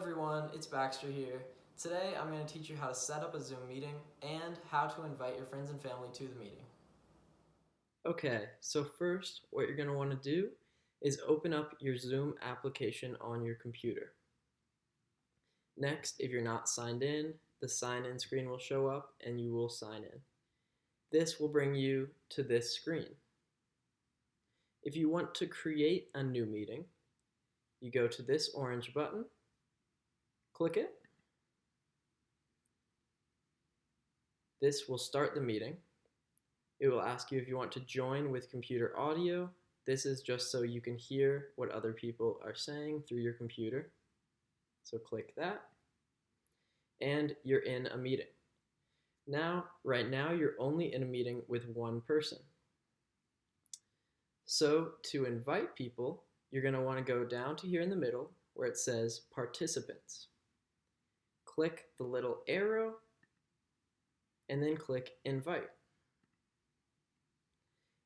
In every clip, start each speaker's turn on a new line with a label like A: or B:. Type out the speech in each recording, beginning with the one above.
A: everyone, it's Baxter here. Today I'm going to teach you how to set up a Zoom meeting and how to invite your friends and family to the meeting. Okay, so first what you're going to want to do is open up your Zoom application on your computer. Next, if you're not signed in, the sign in screen will show up and you will sign in. This will bring you to this screen. If you want to create a new meeting, you go to this orange button, click it. This will start the meeting. It will ask you if you want to join with computer audio. This is just so you can hear what other people are saying through your computer. So click that, and you're in a meeting. Right now, you're only in a meeting with one person. So to invite people, you're going to want to go down to here in the middle where it says participants. Click the little arrow and then click invite.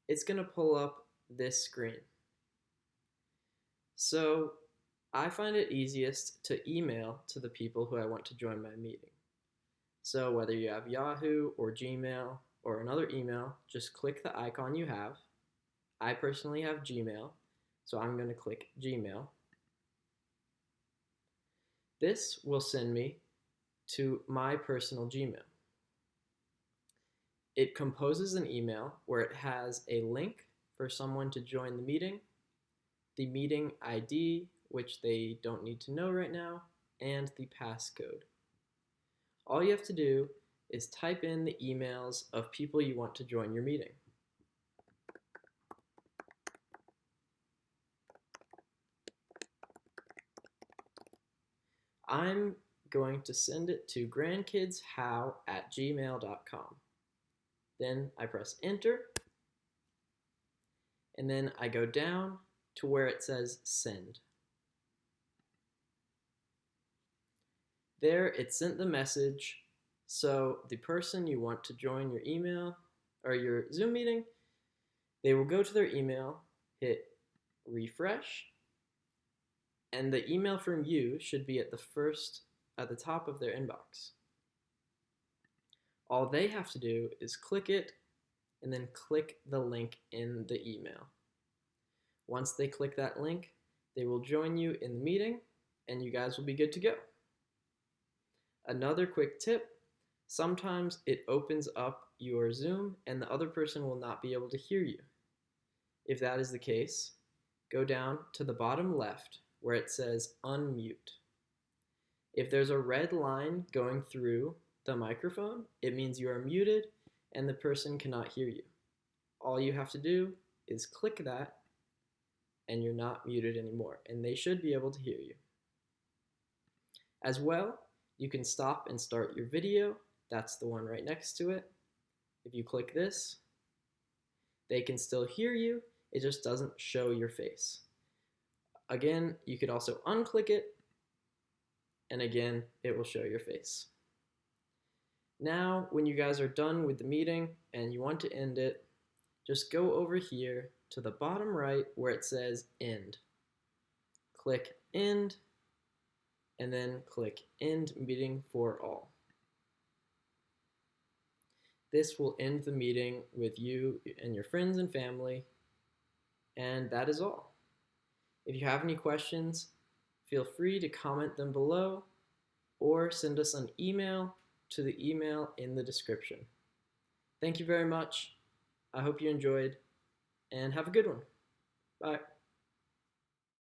A: It's going to pull up this screen. So I find it easiest to email to the people who I want to join my meeting. So whether you have Yahoo or Gmail or another email, just click the icon you have. I personally have Gmail, so I'm going to click Gmail. This will send me to my personal Gmail. It composes an email where it has a link for someone to join the meeting ID, which they don't need to know right now, and the passcode. All you have to do is type in the emails of people you want to join your meeting. I'm going to send it to grandkidshow@gmail.com. Then I press enter, and then I go down to where it says send. There, it sent the message, so the person you want to join your email or your Zoom meeting, they will go to their email, hit refresh, and the email from you should be at the top of their inbox. All they have to do is click it and then click the link in the email. Once they click that link, they will join you in the meeting and you guys will be good to go. Another quick tip, sometimes it opens up your Zoom and the other person will not be able to hear you. If that is the case, go down to the bottom left where it says unmute. If there's a red line going through the microphone, it means you are muted and the person cannot hear you. All you have to do is click that and you're not muted anymore, and they should be able to hear you. As well, you can stop and start your video. That's the one right next to it. If you click this, they can still hear you, it just doesn't show your face. Again, you could also unclick it, and again, it will show your face. Now, when you guys are done with the meeting and you want to end it, just go over here to the bottom right where it says end. Click end, and then click end meeting for all. This will end the meeting with you and your friends and family, and that is all. If you have any questions, feel free to comment them below or send us an email to the email in the description. Thank you very much. I hope you enjoyed, and have a good one. Bye.